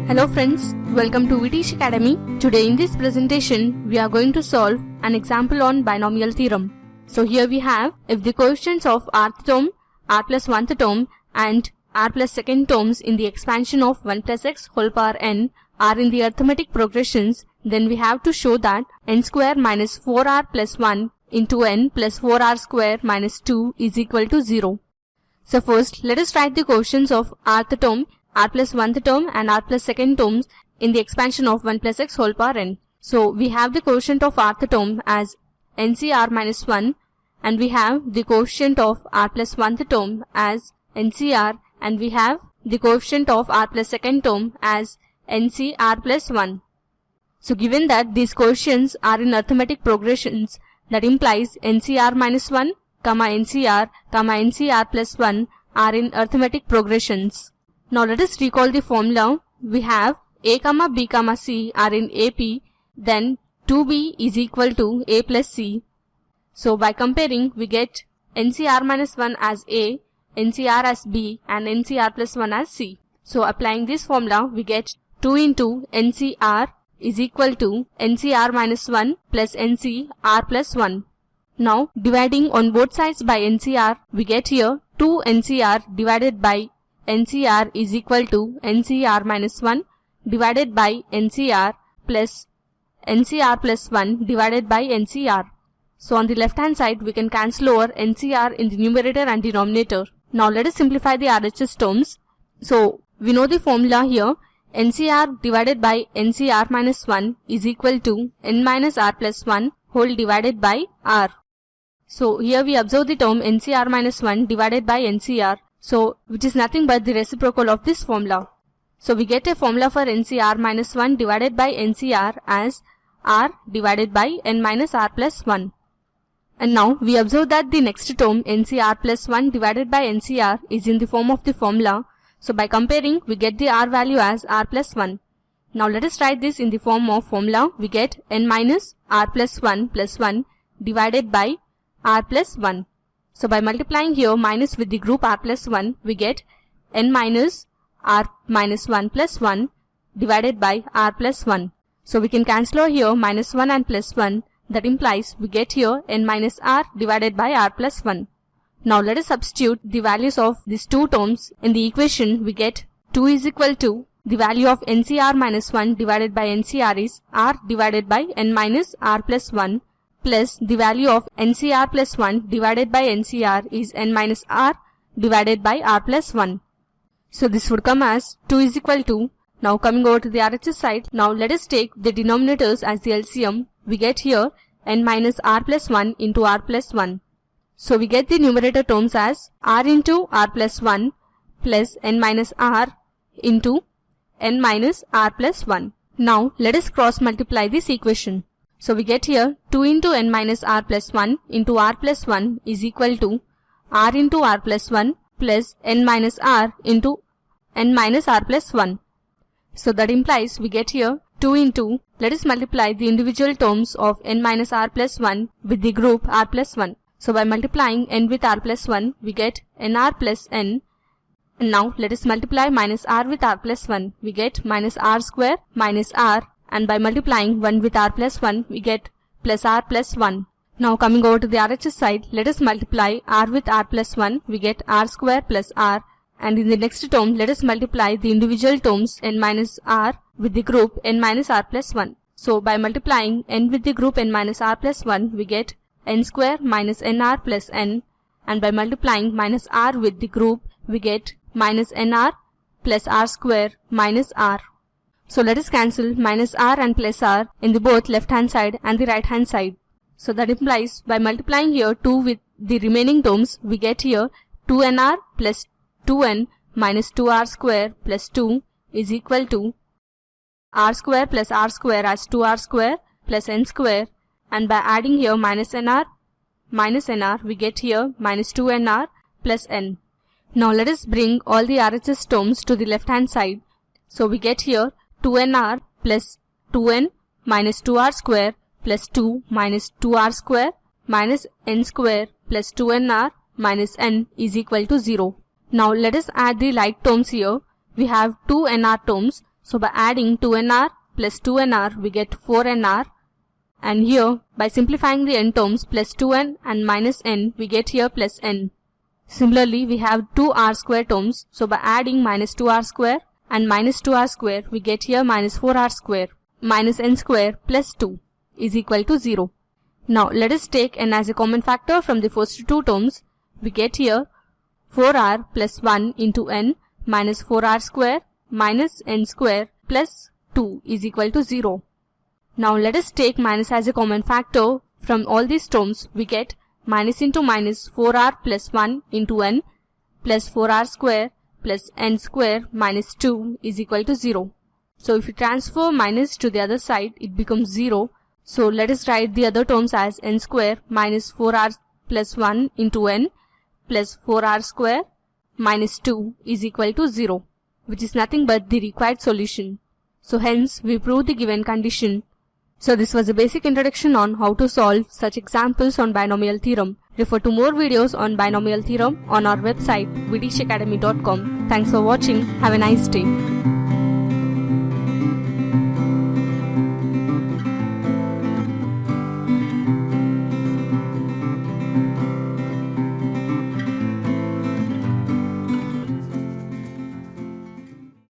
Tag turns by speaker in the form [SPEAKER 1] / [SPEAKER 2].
[SPEAKER 1] Hello friends, welcome to Vitish Academy. Today in this presentation, we are going to solve an example on binomial theorem. So here we have, if the coefficients of rth term, r plus 1th term and r plus 2nd terms in the expansion of 1 plus x whole power n are in the arithmetic progressions, then we have to show that n square minus 4r plus 1 into n plus 4r square minus 2 is equal to 0. So first, let us write the coefficients of rth term, r plus 1th term and r plus 2nd terms in the expansion of 1 plus x whole power n. So we have the quotient of rth term as ncr minus 1 and we have the coefficient of r plus 1th term as ncr and we have the coefficient of r plus 2nd term as ncr plus 1. So given that these coefficients are in arithmetic progressions, that implies ncr minus 1, ncr plus 1 are in arithmetic progressions. Now let us recall the formula. We have a, b, c are in AP, then 2b is equal to a plus c. So by comparing, we get ncr minus 1 as a, ncr as b and ncr plus 1 as c. So applying this formula, we get 2 into ncr is equal to ncr minus 1 plus ncr plus 1. Now dividing on both sides by ncr, we get here 2 ncr divided by ncr is equal to ncr minus 1 divided by ncr plus 1 divided by ncr. So on the left hand side, we can cancel over ncr in the numerator and denominator. Now let us simplify the RHS terms. So we know the formula here. ncr divided by ncr minus 1 is equal to n minus r plus 1 whole divided by r. So here we observe the term ncr minus 1 divided by ncr. So, which is nothing but the reciprocal of this formula. So, we get a formula for ncr minus 1 divided by ncr as r divided by n minus r plus 1. And now, we observe that the next term ncr plus 1 divided by ncr is in the form of the formula. So, by comparing, we get the r value as r plus 1. Now, let us write this in the form of formula. We get n minus r plus 1 divided by r plus 1. So by multiplying here minus with the group r plus 1, we get n minus r minus 1 plus 1 divided by r plus 1. So we can cancel here minus 1 and plus 1. That implies we get here n minus r divided by r plus 1. Now let us substitute the values of these two terms in the equation. We get 2 is equal to the value of ncr minus 1 divided by ncr is r divided by n minus r plus 1. Plus the value of ncr plus 1 divided by ncr is n minus r divided by r plus 1. So this would come as 2 is equal to, now coming over to the RHS side, now let us take the denominators as the LCM. We get here n minus r plus 1 into r plus 1. So we get the numerator terms as r into r plus 1 plus n minus r into n minus r plus 1. Now let us cross multiply this equation. So we get here 2 into n minus r plus 1 into r plus 1 is equal to r into r plus 1 plus n minus r into n minus r plus 1. So that implies we get here 2 into, let us multiply the individual terms of n minus r plus 1 with the group r plus 1. So by multiplying n with r plus 1, we get nr plus n. And now let us multiply minus r with r plus 1. We get minus r square minus r. And by multiplying 1 with r plus 1, we get plus r plus 1. Now coming over to the RHS side, let us multiply r with r plus 1, we get r square plus r. And in the next term, let us multiply the individual terms n minus r with the group n minus r plus 1. So by multiplying n with the group n minus r plus 1, we get n square minus nr plus n. And by multiplying minus r with the group, we get minus nr plus r square minus r. So let us cancel minus r and plus r in the both left hand side and the right hand side. So that implies by multiplying here 2 with the remaining terms, we get here 2nr plus 2n minus 2r square plus 2 is equal to r square plus r square as 2r square plus n square, and by adding here minus nr, we get here minus 2nr plus n. Now let us bring all the RHS terms to the left hand side. So we get here 2nr plus 2n minus 2r square plus 2 minus 2r square minus n square plus 2nr minus n is equal to 0. Now let us add the like terms here. We have two nr terms. So by adding 2nr plus 2nr, we get 4nr. And here, by simplifying the n terms, plus 2n and minus n, we get here plus n. Similarly, we have 2r square terms. So by adding minus 2r square and minus 2r square, we get here minus 4r square. Minus n square plus 2 is equal to 0. Now let us take n as a common factor from the first two terms. We get here 4r plus 1 into n minus 4r square minus n square plus 2 is equal to 0. Now let us take minus as a common factor. From all these terms, we get minus into minus 4r plus 1 into n plus 4r square plus n square minus 2 is equal to 0. So if you transfer minus to the other side, it becomes 0. So let us write the other terms as n square minus 4r plus 1 into n plus 4r square minus 2 is equal to 0, which is nothing but the required solution. So hence we prove the given condition. So this was a basic introduction on how to solve such examples on binomial theorem. Refer to more videos on binomial theorem on our website vidishacademy.com. Thanks for watching. Have a nice day.